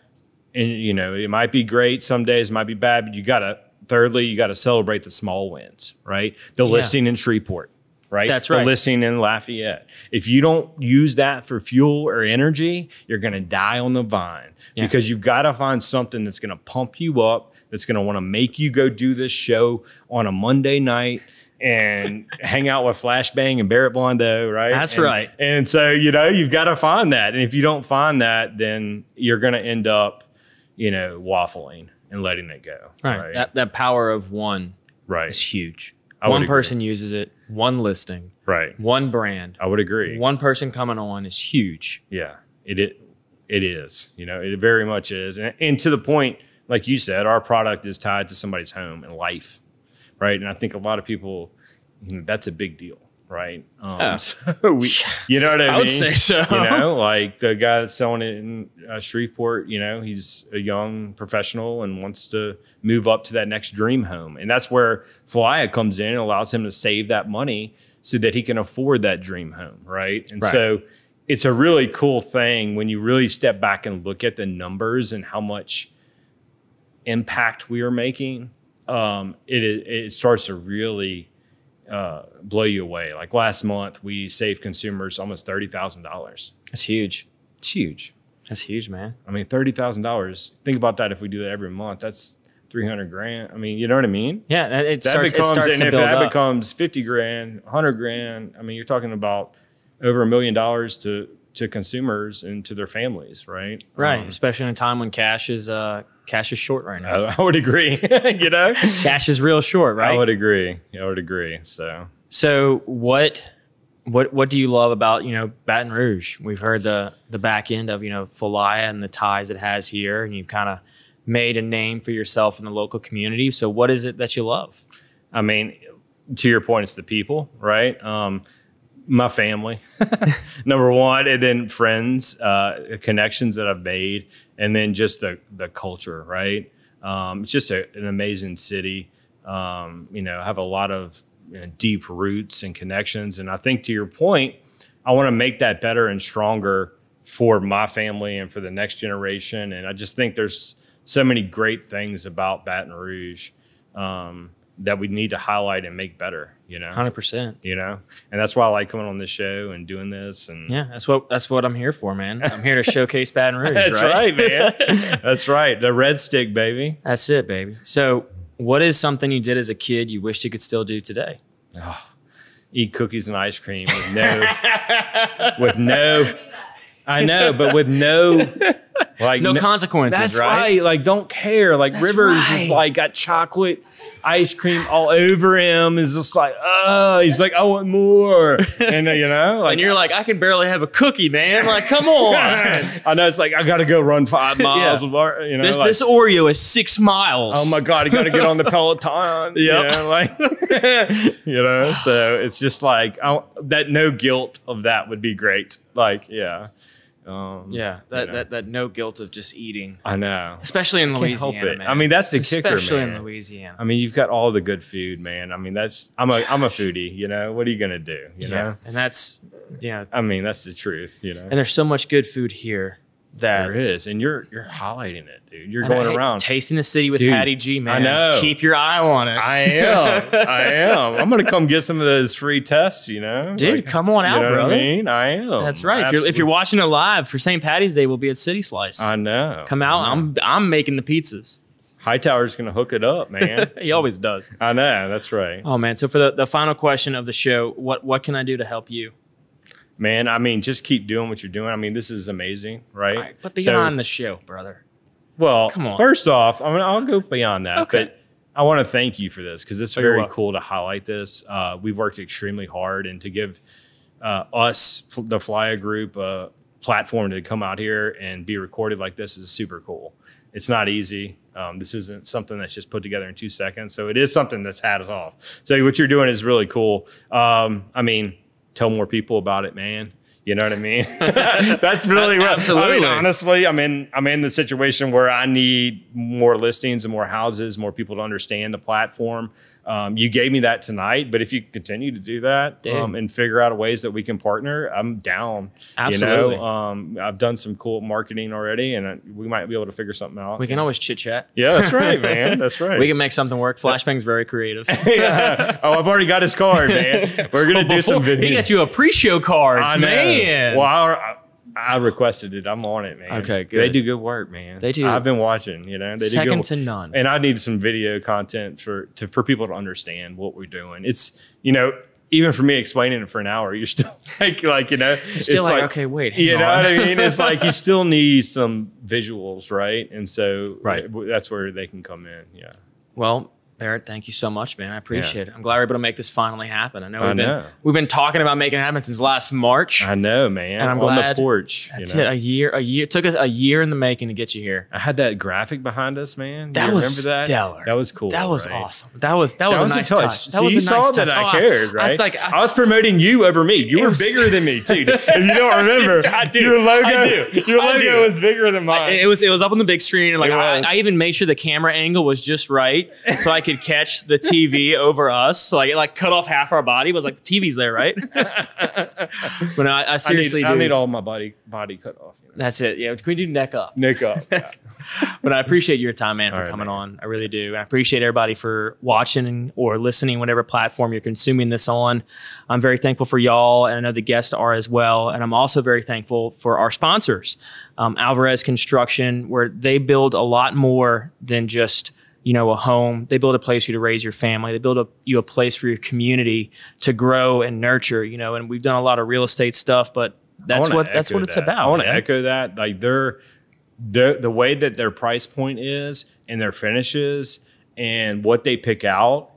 and, it might be great. Some days it might be bad, but thirdly, you got to celebrate the small wins, right? The listing in Shreveport. Right? That's right. The listing in Lafayette. If you don't use that for fuel or energy, you're going to die on the vine because you've got to find something that's going to pump you up, that's going to want to make you go do this show on a Monday night and hang out with Flashbang and Barrett Blondo, right? That's right. And so, you've got to find that. And if you don't find that, then you're going to end up, waffling and letting it go. Right. That power of one is huge. One person uses it, one listing, right? One brand. I would agree. One person coming on is huge. Yeah, it is. It very much is. And to the point, like you said, our product is tied to somebody's home and life, right? And I think a lot of people, that's a big deal, right? So you know what I mean? I would say so. Like the guy that's selling it in Shreveport, he's a young professional and wants to move up to that next dream home. And that's where Falaya comes in and allows him to save that money so that he can afford that dream home, right? And so it's a really cool thing when you really step back and look at the numbers and how much impact we are making. It starts to really blow you away. Like last month, we saved consumers almost $30,000. That's huge. It's huge. That's huge, man. I mean, $30,000. Think about that. If we do that every month, that's 300 grand. I mean, you know what I mean? Yeah, it starts to build if that up. becomes 50 grand, 100 grand, I mean, you're talking about over $1 million to consumers and to their families, right? Right, especially in a time when cash is short right now. I would agree. Cash is real short, right? I would agree. So what do you love about Baton Rouge? We've heard the back end of Falaya and the ties it has here, and you've kind of made a name for yourself in the local community. So what is it that you love? I mean, to your point, it's the people, right? My family, number one, and then friends, connections that I've made, and then just the culture, right? It's just an amazing city. I have a lot of deep roots and connections. And I think to your point, I want to make that better and stronger for my family and for the next generation. And I just think there's so many great things about Baton Rouge that we need to highlight and make better, 100%. And that's why I like coming on this show and doing this. And yeah, that's what I'm here for, man. I'm here to showcase Baton Rouge. That's right, man. That's right. The red stick, baby. That's it, baby. So what is something you did as a kid you wished you could still do today? Oh, eat cookies and ice cream with no consequences. That's right. Like, don't care. Like that's Rivers right. is like got chocolate ice cream all over him. Is just like, he's like, I want more. And and you're like, I can barely have a cookie, man. Like, come on. I know, it's like, I got to go run 5 miles. This Oreo is 6 miles. Oh my God, you got to get on the Peloton. So it's just like that no guilt of that would be great. Like, that no guilt of just eating. I know, especially in Louisiana, man. I mean, that's the kicker, man. Especially in Louisiana. I mean, you've got all the good food, man. I mean, I'm a foodie. What are you gonna do? You know, and that's I mean, that's the truth. And there's so much good food here that there is, and you're highlighting it, dude. You're going around tasting the city with Patty G, man. I know. Keep your eye on it. I am. I'm gonna come get some of those free tests. Dude, come on out, brother. What I mean, I am. That's right. If you're watching it live for St. Patty's Day, we'll be at City Slice. I know. Come out. I'm making the pizzas. Hightower's going to hook it up, man. He always does. I know. That's right. Oh, man. So for the final question of the show, what can I do to help you? Man, I mean, just keep doing what you're doing. I mean, this is amazing, right? But beyond the show, brother. Well, come on. First off, I mean, I'll go beyond that. Okay. But I want to thank you for this because it's you're very welcome. cool to highlight this. We've worked extremely hard, and to give us, the Falaya group, a platform to come out here and be recorded like this is super cool. It's not easy. This isn't something that's just put together in 2 seconds. So it is something that's had us off. So what you're doing is really cool. I mean, tell more people about it, man. You know what I mean? That's really what. Absolutely. I mean, honestly, I'm in the situation where I need more listings and more houses, more people to understand the platform. You gave me that tonight, but if you continue to do that and figure out ways that we can partner, I'm down. Absolutely. You know, I've done some cool marketing already, and we might be able to figure something out. We can always chit chat. Yeah, that's right, man. That's right. We can make something work. Flashbang's very creative. Yeah. Oh, I've already got his card, man. We're gonna do some video. He got you a pre-show card, man. Well, I requested it. I'm on it, man. Okay, good. They do good work, man. They do. I've been watching. You know, they Second do to none. And I need some video content for people to understand what we're doing. It's, you know, even for me explaining it for an hour, you're still like you know, still it's like okay, wait, hang you know on. what I mean? It's like you still need some visuals, right? And so that's where they can come in. Yeah. Well, Barrett, thank you so much, man. I appreciate it. I'm glad we're able to make this finally happen. I know we've been talking about making it happen since last March. I know, man. And I'm on glad the porch. That's it. A year. It took us a year in the making to get you here. I had that graphic behind us, man. That was remember stellar. That was cool. That was right? awesome. That was a nice touch. That So was you a saw nice that touch. I cared, right? I was like, I was promoting you over me. You were bigger than me too. If you don't remember, I do. Your logo, I do. Your I logo do. was bigger than mine. It was up on the big screen, and like It was. I even made sure the camera angle was just right, so I could catch the TV over us. So like it cut off half our body. It was like the TV's there, right? But I seriously I need all my body cut off. You know? That's it. Yeah, can we do neck up? Neck up. Yeah. But I appreciate your time, man, for coming on. I really do. And I appreciate everybody for watching or listening, whatever platform you're consuming this on. I'm very thankful for y'all, and I know the guests are as well. And I'm also very thankful for our sponsors, Alvarez Construction, where they build a lot more than just a home. They build a place for you to raise your family. They build you a place for your community to grow and nurture. And we've done a lot of real estate stuff, but that's what it's about. I want to echo that. Like the way that their price point is and their finishes and what they pick out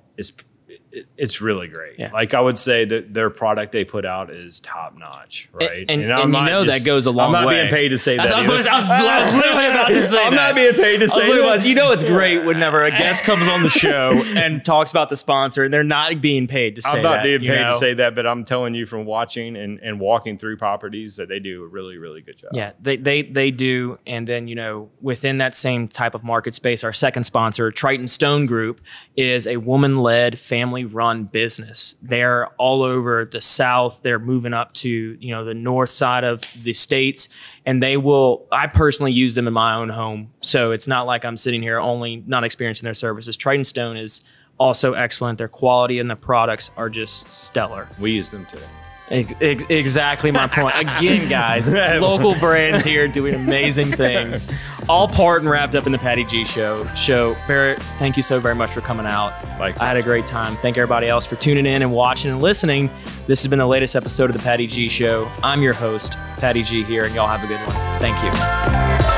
it's really great. Yeah. Like I would say that their product they put out is top notch, right? And that goes a long way. I'm not being paid to say that. I was literally about to say I'm not being paid to say that. It's great whenever a guest comes on the show and talks about the sponsor and they're not being paid to say that. I'm not being paid to say that, but I'm telling you from watching and walking through properties that they do a really, really good job. Yeah, they do. And then, within that same type of market space, our second sponsor, Triton Stone Group, is a woman-led, family-run business. They're all over the South. They're moving up to, the north side of the states. And I personally use them in my own home. So it's not like I'm sitting here only not experiencing their services. Triton Stone is also excellent. Their quality and the products are just stellar. We use them too. Exactly my point. Again, guys, local brands here doing amazing things. All part and wrapped up in the Patty G Show. Barrett, thank you so very much for coming out. Likewise. I had a great time. Thank everybody else for tuning in and watching and listening. This has been the latest episode of the Patty G Show. I'm your host, Patty G here, and y'all have a good one. Thank you.